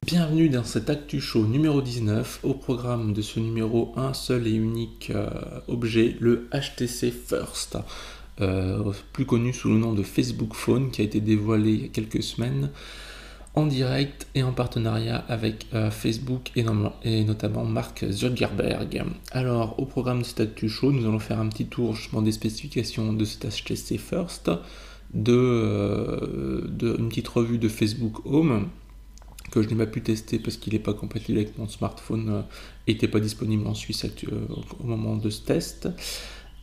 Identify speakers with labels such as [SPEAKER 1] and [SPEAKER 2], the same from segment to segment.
[SPEAKER 1] Bienvenue dans cet Actu Show numéro 19, au programme de ce numéro un seul et unique objet, le HTC First, plus connu sous le nom de Facebook Phone, qui a été dévoilé il y a quelques semaines en direct et en partenariat avec Facebook et notamment Mark Zuckerberg. Alors au programme de cet Actu Show, nous allons faire un petit tour justement des spécifications de cet HTC First, de une petite revue de Facebook Home, que je n'ai pas pu tester parce qu'il n'est pas compatible avec mon smartphone, n'était pas disponible en Suisse au moment de ce test,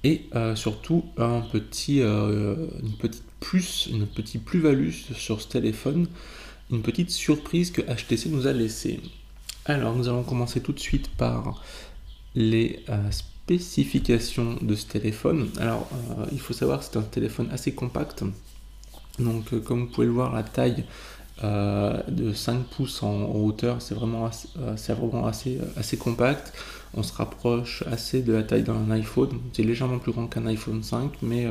[SPEAKER 1] et surtout une petite plus-value sur ce téléphone, une petite surprise que HTC nous a laissée. Alors nous allons commencer tout de suite par les spécifications de ce téléphone. Alors il faut savoir que c'est un téléphone assez compact, donc comme vous pouvez le voir, la taille de 5 pouces en hauteur, c'est vraiment assez compact. On se rapproche assez de la taille d'un iPhone. C'est légèrement plus grand qu'un iPhone 5, mais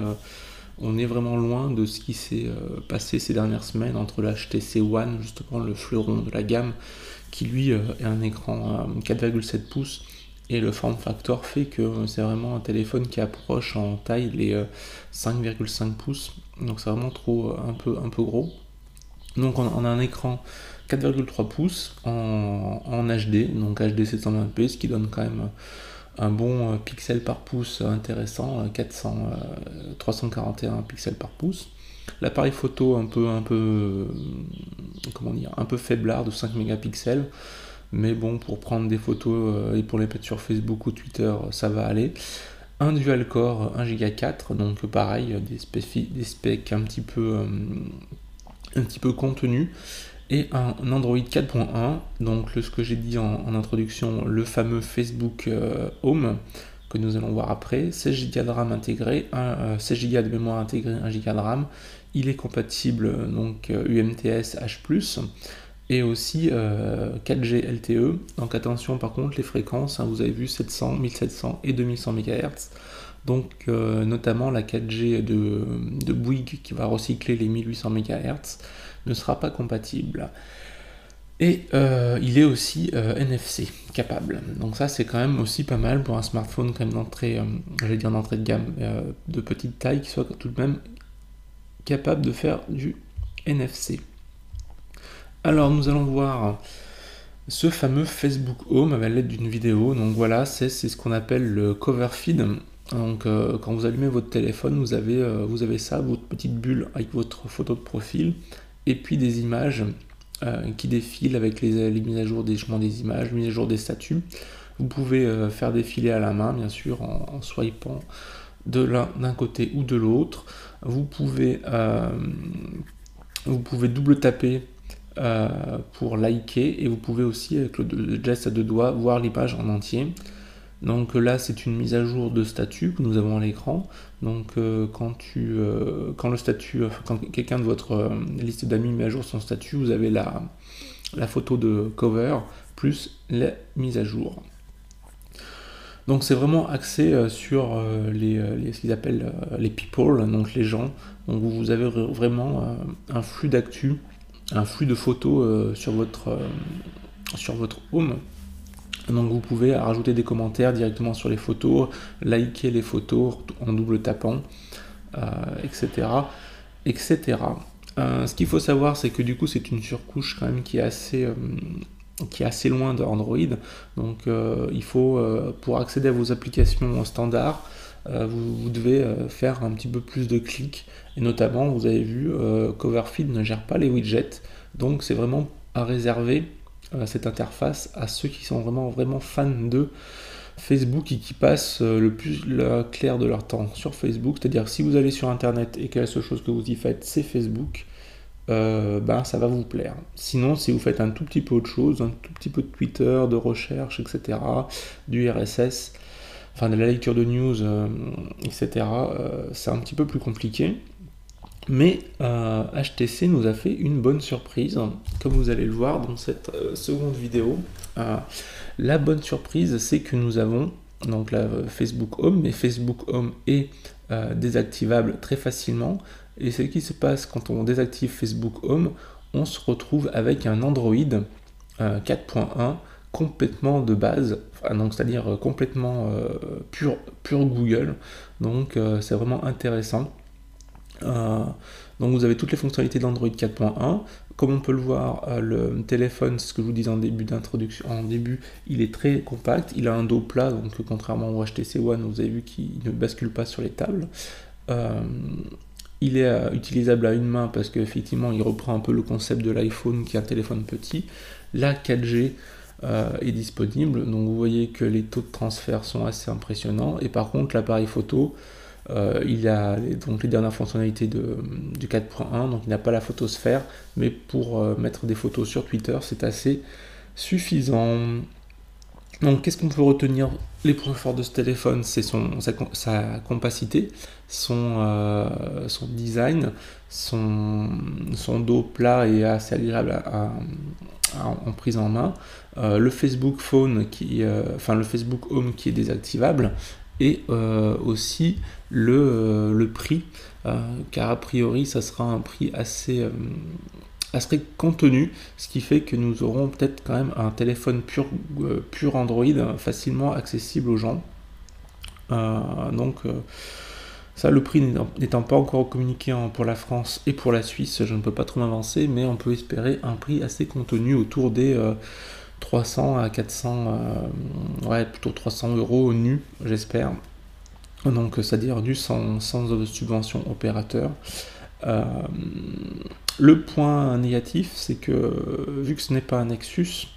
[SPEAKER 1] on est vraiment loin de ce qui s'est passé ces dernières semaines entre le HTC One, justement le fleuron de la gamme, qui lui est un écran 4,7 pouces, et le form factor fait que c'est vraiment un téléphone qui approche en taille les 5,5 pouces, donc c'est vraiment un peu gros. Donc on a un écran 4,3 pouces en HD, donc HD 720p, ce qui donne quand même un bon pixel par pouce intéressant, 341 pixels par pouce. L'appareil photo un peu faiblard de 5 mégapixels, mais bon, pour prendre des photos et pour les mettre sur Facebook ou Twitter, ça va aller. Un dual core 1 Go 4, donc pareil, des specs un petit peu contenu, et un Android 4.1, donc ce que j'ai dit en introduction, le fameux Facebook Home, que nous allons voir après, 16 Go de RAM intégré, 16 Go de mémoire intégrée, 1 Go de RAM, il est compatible donc UMTS H+, et aussi 4G LTE, donc attention par contre les fréquences, vous avez vu 700, 1700 et 2100 MHz, donc notamment la 4G de Bouygues qui va recycler les 1800 MHz ne sera pas compatible. Et il est aussi NFC capable. Donc ça c'est quand même aussi pas mal pour un smartphone quand même d'entrée de gamme de petite taille, qui soit tout de même capable de faire du NFC. Alors nous allons voir ce fameux Facebook Home avec l'aide d'une vidéo. Donc voilà, c'est ce qu'on appelle le cover feed. Donc quand vous allumez votre téléphone, vous avez ça, votre petite bulle avec votre photo de profil, et puis des images qui défilent avec les mises à jour des images, mises à jour des statuts. Vous pouvez faire défiler à la main, bien sûr, en swipant d'un côté ou de l'autre. Vous pouvez double taper pour liker, et vous pouvez aussi avec le geste à deux doigts voir l'image en entier. Donc là c'est une mise à jour de statut que nous avons à l'écran. Donc quand quelqu'un de votre liste d'amis met à jour son statut, vous avez la photo de cover plus la mise à jour. Donc c'est vraiment axé sur ce qu'ils appellent les people, donc les gens. Donc vous avez vraiment un flux d'actu, un flux de photos sur votre home. Donc vous pouvez rajouter des commentaires directement sur les photos, liker les photos en double tapant, etc. Ce qu'il faut savoir, c'est que du coup c'est une surcouche quand même qui est assez loin de Android. Donc il faut, pour accéder à vos applications standards, vous devez faire un petit peu plus de clics, et notamment vous avez vu, Coverfeed ne gère pas les widgets, donc c'est vraiment à réserver cette interface à ceux qui sont vraiment fans de Facebook et qui passent le clair de leur temps sur Facebook. C'est-à-dire si vous allez sur internet et que la seule chose que vous y faites c'est Facebook, ben, ça va vous plaire. Sinon, si vous faites un tout petit peu autre chose, un tout petit peu de Twitter, de recherche, etc., du RSS, enfin de la lecture de news, etc., c'est un petit peu plus compliqué. Mais HTC nous a fait une bonne surprise, comme vous allez le voir dans cette seconde vidéo. La bonne surprise, c'est que nous avons donc la Facebook Home, mais Facebook Home est désactivable très facilement. Et ce qui se passe quand on désactive Facebook Home, on se retrouve avec un Android 4.1 complètement de base, donc c'est-à-dire complètement pur Google. Donc c'est vraiment intéressant. Donc vous avez toutes les fonctionnalités d'Android 4.1. Comme on peut le voir, le téléphone, c'est ce que je vous disais en début d'introduction, il est très compact, il a un dos plat, donc contrairement au HTC One, vous avez vu qu'il ne bascule pas sur les tables. Il est utilisable à une main parce qu'effectivement il reprend un peu le concept de l'iPhone qui est un téléphone petit. La 4G est disponible, donc vous voyez que les taux de transfert sont assez impressionnants, et par contre l'appareil photo, il a donc les dernières fonctionnalités du 4.1, donc il n'a pas la photosphère, mais pour mettre des photos sur Twitter, c'est assez suffisant. Donc qu'est-ce qu'on peut retenir? Les points forts de ce téléphone, c'est sa compacité, son design, son dos plat et assez agréable en prise en main, le Facebook Phone le Facebook Home qui est désactivable, et aussi le prix, car a priori ça sera un prix assez contenu, ce qui fait que nous aurons peut-être quand même un téléphone pur Android facilement accessible aux gens. Ça, le prix n'étant pas encore communiqué pour la France et pour la Suisse, je ne peux pas trop m'avancer, mais on peut espérer un prix assez contenu autour des 300 à 400, plutôt 300 euros nus, j'espère. Donc, c'est-à-dire nus sans subvention opérateur. Le point négatif, c'est que vu que ce n'est pas un Nexus,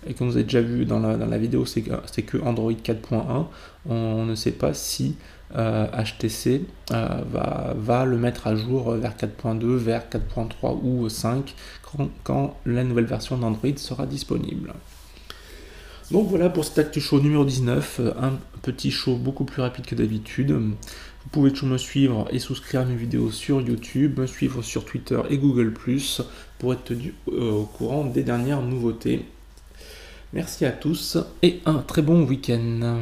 [SPEAKER 1] et comme vous avez déjà vu dans la vidéo, c'est que Android 4.1, on ne sait pas si HTC va le mettre à jour vers 4.2, vers 4.3 ou 5 quand la nouvelle version d'Android sera disponible. Donc voilà pour cet Actu Show numéro 19, un petit show beaucoup plus rapide que d'habitude. Vous pouvez toujours me suivre et souscrire à mes vidéos sur YouTube, me suivre sur Twitter et Google+, pour être tenu au courant des dernières nouveautés. Merci à tous et un très bon week-end.